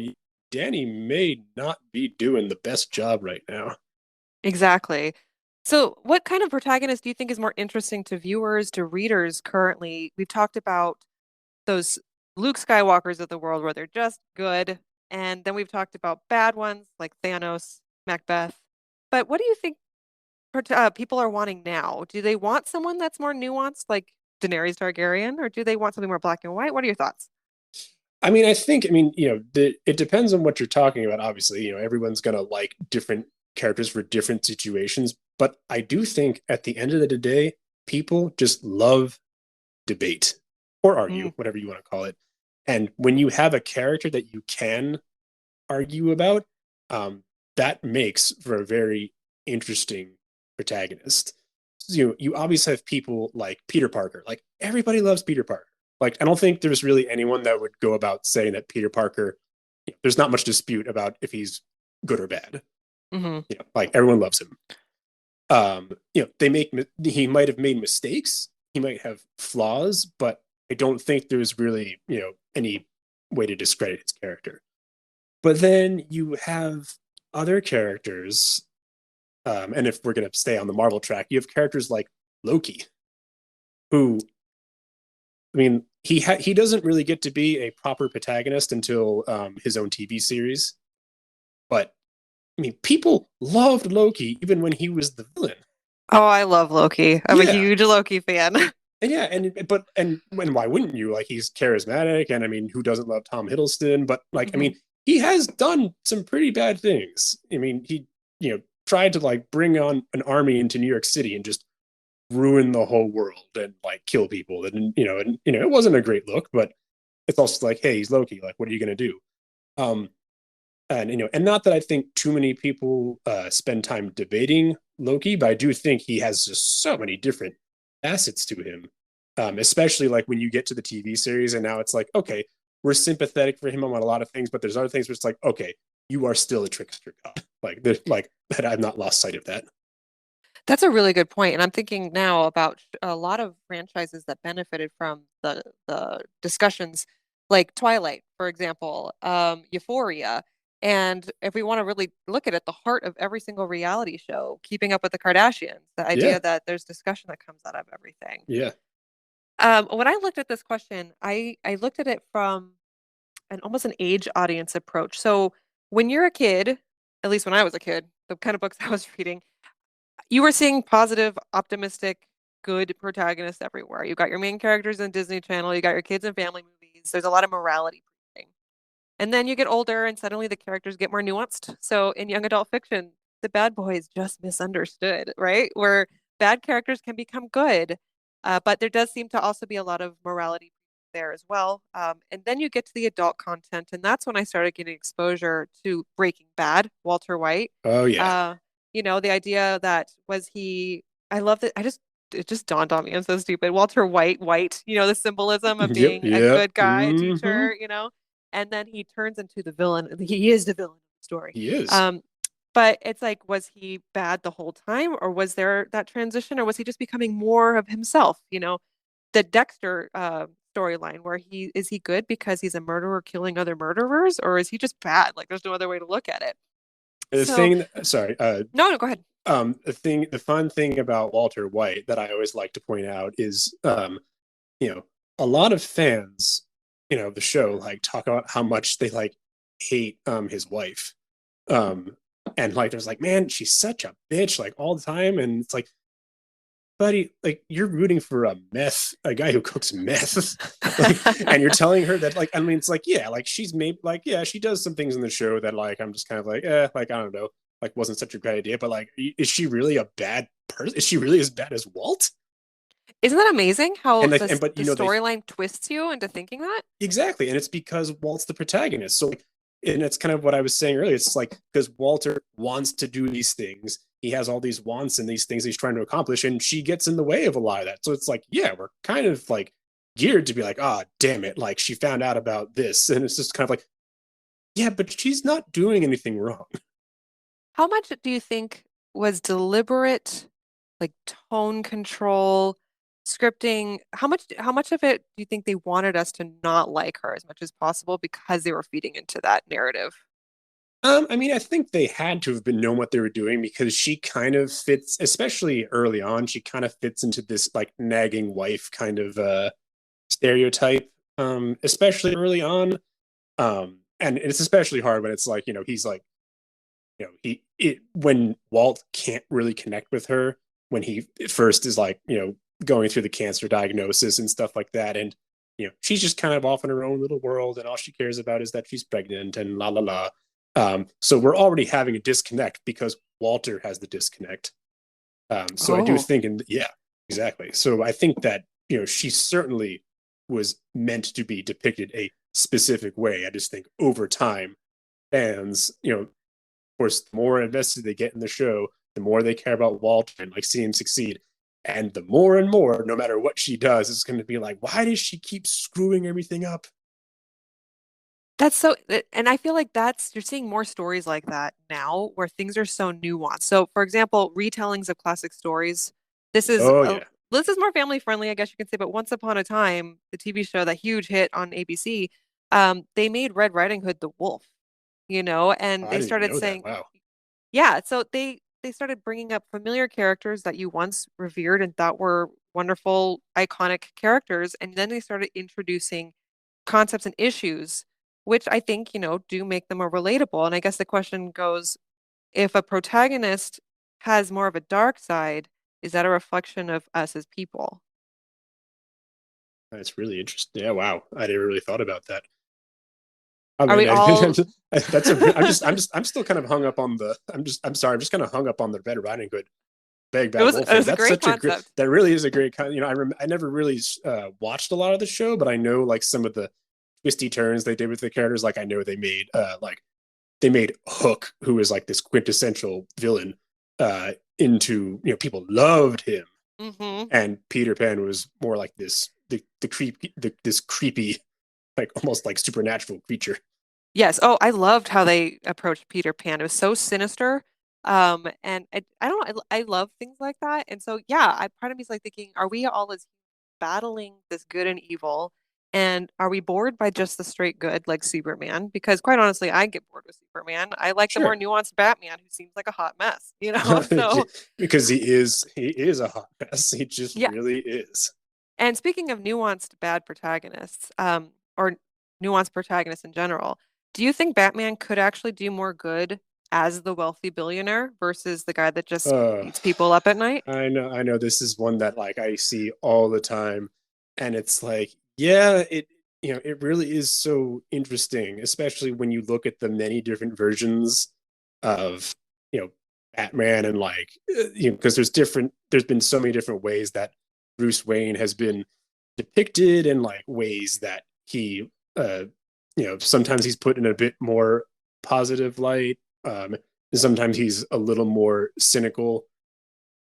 Danny may not be doing the best job right now. Exactly. So, what kind of protagonist do you think is more interesting to viewers, to readers currently? We've talked about those Luke Skywalkers of the world where they're just good. And then we've talked about bad ones like Thanos, Macbeth. But what do you think people are wanting now? Do they want someone that's more nuanced, like Daenerys Targaryen, or do they want something more black and white? What are your thoughts? It depends on what you're talking about. Obviously, everyone's gonna like different characters for different situations. But I do think at the end of the day, people just love debate or Mm, argue, whatever you want to call it. And when you have a character that you can argue about, um, that makes for a very interesting protagonist. You obviously have people like Peter Parker. Like everybody loves Peter Parker. Like I don't think there's really anyone that would go about saying that Peter Parker. There's not much dispute about if he's good or bad. hmm. Like everyone loves him. He might have made mistakes. He might have flaws, but I don't think there's really any way to discredit his character. But then you have other characters, and if we're going to stay on the Marvel track, you have characters like Loki, who, I mean, he doesn't really get to be a proper protagonist until his own TV series. But I mean, people loved Loki even when he was the villain. Oh, I love Loki. I'm a Yeah, huge Loki fan. and yeah, and why wouldn't you? Like he's charismatic, and I mean, who doesn't love Tom Hiddleston? But like, I Hmm. mean, he has done some pretty bad things. I mean, he tried to like bring on an army into New York City and just ruin the whole world and like kill people, and it wasn't a great look, but it's also like, hey, he's Loki. Like, what are you gonna do? Um, and not that I think too many people spend time debating Loki, but I do think he has just so many different facets to him. Especially like when you get to the TV series, and now it's like, okay, we're sympathetic for him on a lot of things, but there's other things where it's like, okay, you are still a trickster god. Like that, I've not lost sight of that. That's a really good point. And I'm thinking now about a lot of franchises that benefited from the discussions, like Twilight, for example, Euphoria. And if we want to really look at it, the heart of every single reality show, keeping up with the Kardashians, the Yeah, idea that there's discussion that comes out of everything. yeah. When I looked at this question, I looked at it from an almost an age audience approach. So when you're a kid, at least when I was a kid, the kind of books I was reading, you were seeing positive, optimistic, good protagonists everywhere. You got your main characters in Disney Channel, you got your kids and family movies. There's a lot of morality preaching. And then you get older and suddenly the characters get more nuanced. So in young adult fiction, the bad boy is just misunderstood, right? Where bad characters can become good. But there does seem to also be a lot of morality there as well. And then you get to the adult content, and that's when I started getting exposure to Breaking Bad, Walter White. Oh yeah. Uh, the idea that was he, I love that. It just dawned on me. I'm so stupid. Walter White, the symbolism of Yep, being a yep. good guy, a teacher, and then he turns into the villain. He is the villain of the story. He is. Um, but it's like, was he bad the whole time, or was there that transition, or was he just becoming more of himself? The Dexter storyline, where he good because he's a murderer killing other murderers, or is he just bad? Like, there's no other way to look at it. The So, thing, sorry, no, no, go ahead. the fun thing about Walter White that I always like to point out is, you know, a lot of fans, the show like talk about how much they like hate his wife. Um, and like there's like, man, she's such a bitch, like all the time. And it's like, buddy, like you're rooting for a guy who cooks meth. Like, and you're telling her that, like, I mean, it's like, yeah, like she's maybe like, yeah, she does some things in the show that like I'm just kind of like, like I don't know, like wasn't such a great idea. But like, is she really a bad person? Is she really as bad as Walt? Isn't that amazing how And like, and but the they storyline twists you into thinking that? exactly, and it's because Walt's the protagonist. So, and it's kind of what I was saying earlier. It's like because Walter wants to do these things, he has all these wants and these things he's trying to accomplish, and she gets in the way of a lot of that. So it's like, yeah, we're kind of like geared to be like, ah, oh, damn it, like she found out about this, and it's just kind of like, yeah, but she's not doing anything wrong. How much do you think was deliberate, like tone control, scripting? How much of it do you think they wanted us to not like her as much as possible because they were feeding into that narrative? I mean, I think they had to have been known what they were doing because she kind of fits, especially early on, she kind of fits into this like nagging wife kind of stereotype, especially early on. And it's especially hard when it's like, he's like, when Walt can't really connect with her when he first is like, going through the cancer diagnosis and stuff like that. And, she's just kind of off in her own little world and all she cares about is that she's pregnant and la la la. So we're already having a disconnect because Walter has the disconnect. So I do Oh. think, and yeah, exactly. So I think that, she certainly was meant to be depicted a specific way. I just think over time, fans, of course, the more invested they get in the show, the more they care about Walter and like see him succeed. And the more and more, no matter what she does, it's going to be like, why does she keep screwing everything up? That's so, and I feel like you're seeing more stories like that now where things are so nuanced. So, for example, retellings of classic stories. This is Oh a, yeah, this is more family friendly, I guess you could say. But Once Upon a Time, the TV show, that huge hit on ABC, they made Red Riding Hood the wolf, and I they didn't even started know that. saying, Wow. yeah. So they started bringing up familiar characters that you once revered and thought were wonderful, iconic characters, and then they started introducing concepts and issues, which I think, do make them more relatable. And I guess the question goes, if a protagonist has more of a dark side, is that a reflection of us as people? That's really interesting. Yeah, wow. I never really thought about that. I Are mean, we all that's I'm still kind of hung up on the, I'm sorry, I'm just kind of hung up on the Red Riding Hood Big it Bad was Wolf it thing. was a That's great such a great, concept. that really is a great kind. I never really watched a lot of the show, but I know like some of the twisty turns they did with the characters. Like I know they made Hook, who is like this quintessential villain, into people loved him, Hmm. and Peter Pan was more like this creepy, like almost like supernatural creature. Yes. Oh, I loved how they approached Peter Pan. It was so sinister. And I don't know, I love things like that. And so, yeah, part of me is like thinking, are we all as battling this good and evil? And are we bored by just the straight good like Superman? Because quite honestly, I get bored with Superman. I like the more Sure. nuanced Batman who seems like a hot mess, you know? So, Because he is a hot mess. He just yeah. really is. And speaking of nuanced bad protagonists, or nuanced protagonists in general, do you think Batman could actually do more good as the wealthy billionaire versus the guy that just Uh, beats people up at night? I know this is one that like I see all the time, and it's like, yeah, it really is so interesting, especially when you look at the many different versions of you know Batman and like because there's been so many different ways that Bruce Wayne has been depicted and like ways that he sometimes he's put in a bit more positive light, sometimes he's a little more cynical.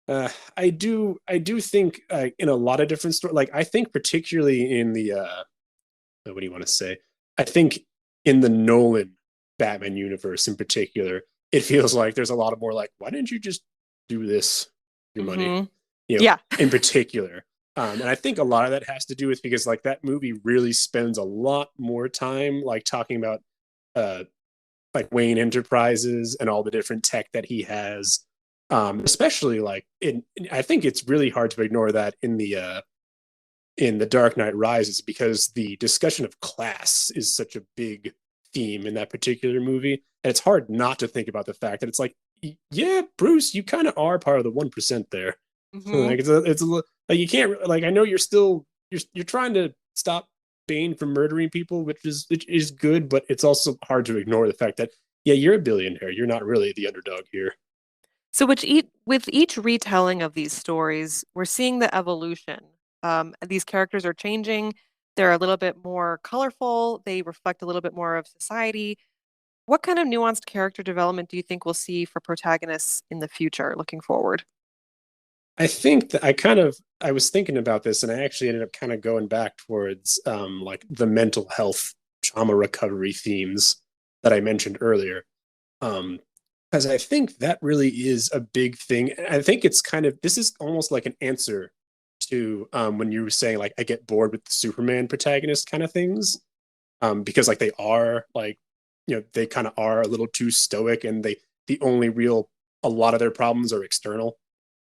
I do think in a lot of different stories, like I think particularly in the what do you want to say? I think in the Nolan Batman universe in particular, it feels like there's a lot of more like, why didn't you just do this for your money? Hmm. You know, Yeah. in particular. And I think a lot of that has to do with because like that movie really spends a lot more time like talking about uh like Wayne Enterprises and all the different tech that he has. Especially like I think it's really hard to ignore that in the Dark Knight Rises because the discussion of class is such a big theme in that particular movie, and it's hard not to think about the fact that it's like, yeah, Bruce, you kind of are part of the 1% there. Hmm. Like it's a like you can't like I know you're trying to stop Bane from murdering people, which is good, but it's also hard to ignore the fact that yeah, you're a billionaire. You're not really the underdog here. So with each retelling of these stories, we're seeing the evolution. These characters are changing. They're a little bit more colorful. They reflect a little bit more of society. What kind of nuanced character development do you think we'll see for protagonists in the future, looking forward? I think that I was thinking about this and I actually ended up kind of going back towards like the mental health trauma recovery themes that I mentioned earlier. Um because I think that really is a big thing. I think it's kind of this is almost like an answer to when you were saying like I get bored with the Superman protagonist kind of things. Because like they are like they kind of are a little too stoic and the only real a lot of their problems are external.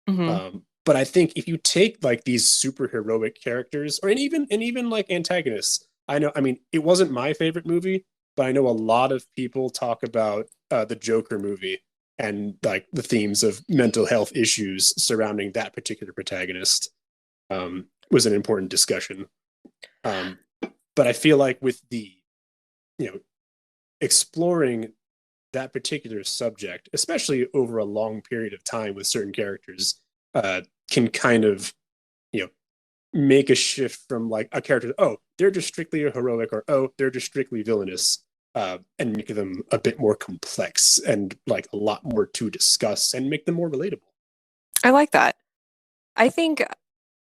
Hmm. But I think if you take like these super heroic characters, or and even like antagonists, I know. I mean, it wasn't my favorite movie, but I know a lot of people talk about the Joker movie and like the themes of mental health issues surrounding that particular protagonist was an important discussion. Um, but I feel like with the you know exploring that particular subject, especially over a long period of time with certain characters, can kind of you know make a shift from like a character, oh, they're just strictly heroic, or oh, they're just strictly villainous, and make them a bit more complex and like a lot more to discuss and make them more relatable. I like that. I think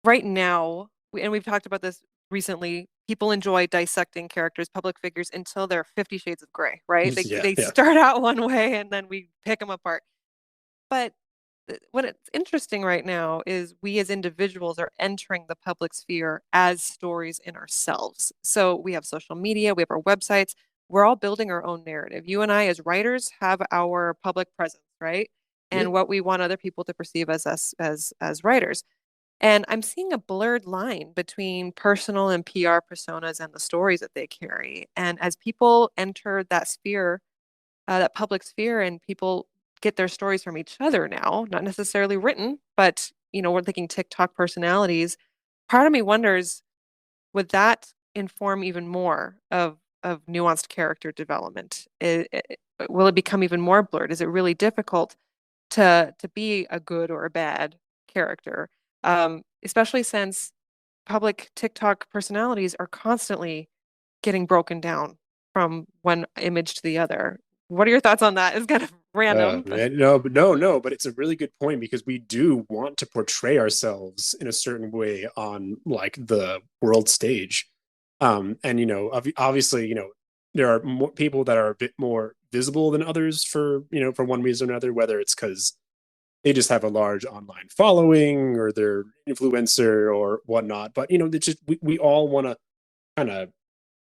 right now, and we've talked about this recently, people enjoy dissecting characters, public figures, until they're 50 shades of gray, right? They Yeah, they yeah, start out one way and then we pick them apart. But what it's interesting right now is we as individuals are entering the public sphere as stories in ourselves. So we have social media, we have our websites, we're all building our own narrative. You and I, as writers, have our public presence, right? yeah. And what we want other people to perceive as us as writers. And I'm seeing a blurred line between personal and PR personas and the stories that they carry. And as people enter that sphere, that public sphere, and people get their stories from each other now, not necessarily written, but we're thinking TikTok personalities. Part of me wonders, would that inform even more of nuanced character development? Will it become even more blurred? Is it really difficult to be a good or a bad character? Especially since public TikTok personalities are constantly getting broken down from one image to the other. What are your thoughts on that? It's kind of random, but Man, no, but no, but it's a really good point because we do want to portray ourselves in a certain way on like the world stage. And obviously, there are more people that are a bit more visible than others for one reason or another, whether it's because they just have a large online following or they're influencer or whatnot. But it's just we all want to kind of,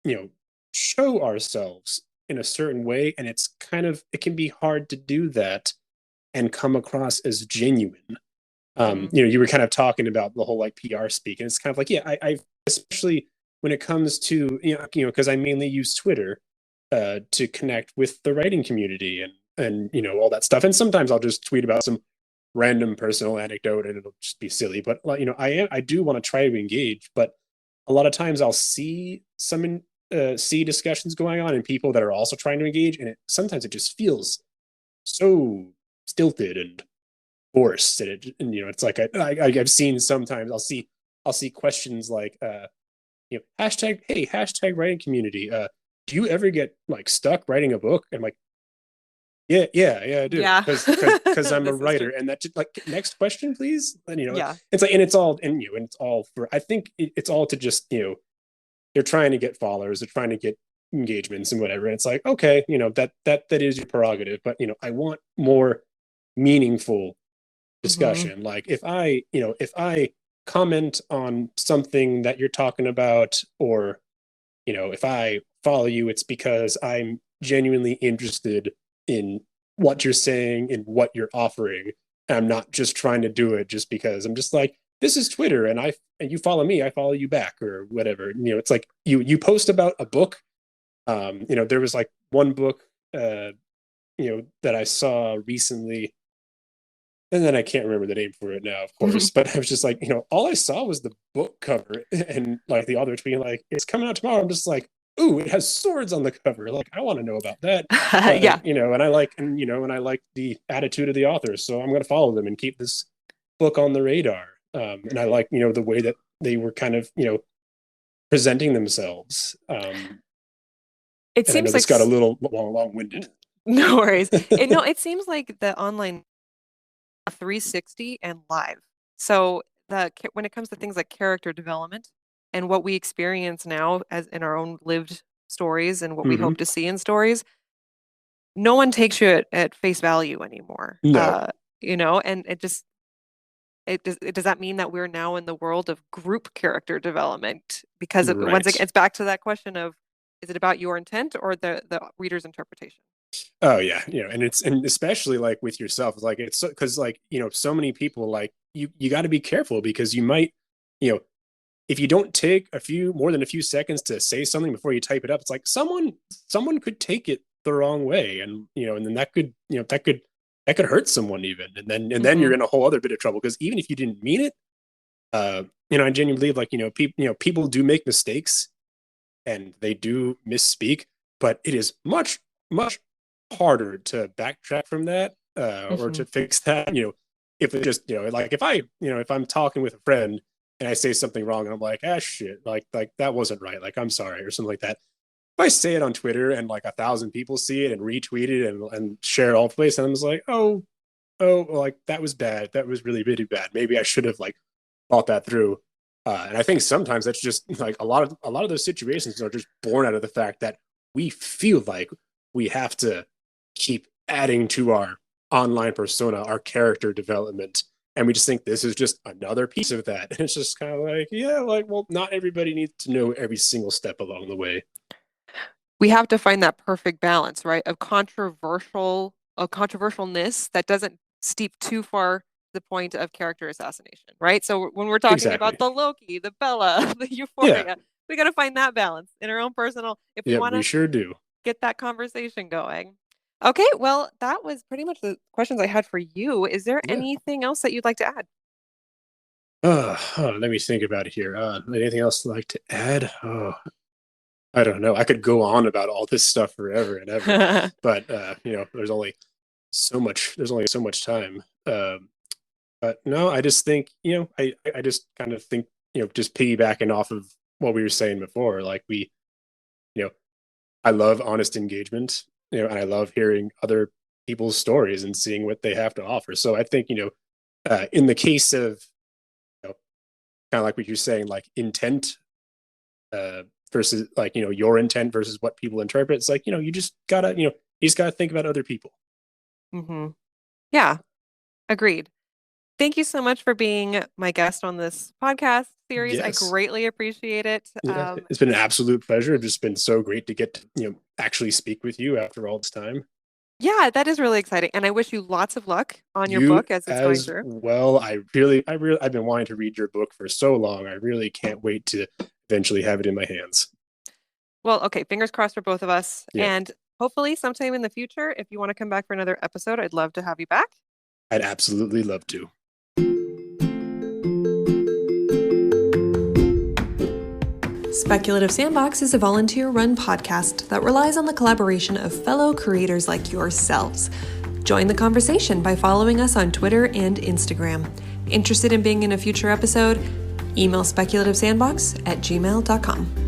you know, show ourselves in a certain way, and it's kind of it can be hard to do that and come across as genuine. Hmm. You were kind of talking about the whole like PR speak, and it's kind of like, yeah, I especially when it comes to because I mainly use Twitter to connect with the writing community and all that stuff. And sometimes I'll just tweet about some random personal anecdote and it'll just be silly. But I do want to try to engage, but a lot of times I'll see discussions going on and people that are also trying to engage, and sometimes it just feels so stilted and forced. And it's like I've seen sometimes I'll see questions like hashtag hey hashtag writing community. Do you ever get like stuck writing a book? And I'm like, yeah, I do, Yeah. because I'm a This is true. writer, and that just like next question, please. And Yeah. it's like, and it's all for. I think it's all to just they're trying to get followers, they're trying to get engagements and whatever. And it's like, okay, that is your prerogative, but I want more meaningful Hmm. discussion. Like if I comment on something that you're talking about, or if I follow you, it's because I'm genuinely interested in what you're saying and what you're offering. And I'm not just trying to do it just because I'm just like, this is Twitter, and you follow me, I follow you back, or whatever. It's like you post about a book. There was like one book that I saw recently, and then I can't remember the name for it now, of course. But I was just like, all I saw was the book cover, and like the author tweeting like, "It's coming out tomorrow." I'm just like, "Ooh, it has swords on the cover. Like, I want to know about that." Yeah. And I like the attitude of the author, so I'm going to follow them and keep this book on the radar. And I like the way that they were kind of presenting themselves. It And I know seems this like got a little long-winded. no worries. No, it seems like the online 360 and live. So when it comes to things like character development and what we experience now as in our own lived stories and what we Mm-hmm. hope to see in stories, no one takes you at face value anymore. No, And does that mean that we're now in the world of group character development? Because once again, right. it's back to that question of is it about your intent or the reader's interpretation? Oh yeah, and especially like with yourself, like it's because like so many people like you got to be careful because you might you know if you don't take a few more than a few seconds to say something before you type it up, it's like someone could take it the wrong way, and then that could hurt someone even, and then Hmm. you're in a whole other bit of trouble because even if you didn't mean it, I genuinely believe like people do make mistakes and they do misspeak, but it is much, much harder to backtrack from that, or Hmm. to fix that. If it just, like if I'm talking with a friend and I say something wrong and I'm like, ah, shit, like that wasn't right. Like, I'm sorry, or something like that. If I say it on Twitter and like 1,000 people see it and retweet it and share it all the place, and I'm just like, oh, like that was bad. That was really, really bad. Maybe I should have like thought that through. And I think sometimes that's just like a lot of those situations are just born out of the fact that we feel like we have to keep adding to our online persona, our character development, and we just think this is just another piece of that. And it's just kind of like, yeah, like, well, not everybody needs to know every single step along the way. We have to find that perfect balance, right? Of controversialness that doesn't steep too far to the point of character assassination, right? So when we're talking about Exactly. the Loki, the Bella, the Yeah. Euphoria, we got to find that balance in our own personal, if we Yeah, want we to sure do. get that conversation going. Okay, well, that was pretty much the questions I had for you. Is there Yeah. anything else that you'd like to add? Let me think about it here. Anything else to like to add? Oh, I don't know. I could go on about all this stuff forever and ever, but there's only so much time. But no, I just think, I just kind of think, just piggybacking off of what we were saying before, like you know, I love honest engagement, and I love hearing other people's stories and seeing what they have to offer. So I think, in the case of, kind of like what you're saying, like intent, uh, versus like, your intent versus what people interpret. It's like, you just gotta think about other people. Hmm. Yeah, agreed. Thank you so much for being my guest on this podcast series. I Yes. greatly appreciate it. Yeah, it's been an absolute pleasure. It's just been so great to get to, actually speak with you after all this time. Yeah, that is really exciting. And I wish you lots of luck on your You book as it's going as through. well. I've been wanting to read your book for so long. I really can't wait to eventually have it in my hands. Well, okay, fingers crossed for both of us. Yeah, And hopefully, sometime in the future, if you want to come back for another episode, I'd love to have you back. I'd absolutely love to. Speculative Sandbox is a volunteer-run podcast that relies on the collaboration of fellow creators like yourselves. Join the conversation by following us on Twitter and Instagram. Interested in being in a future episode? Email speculativesandbox@gmail.com.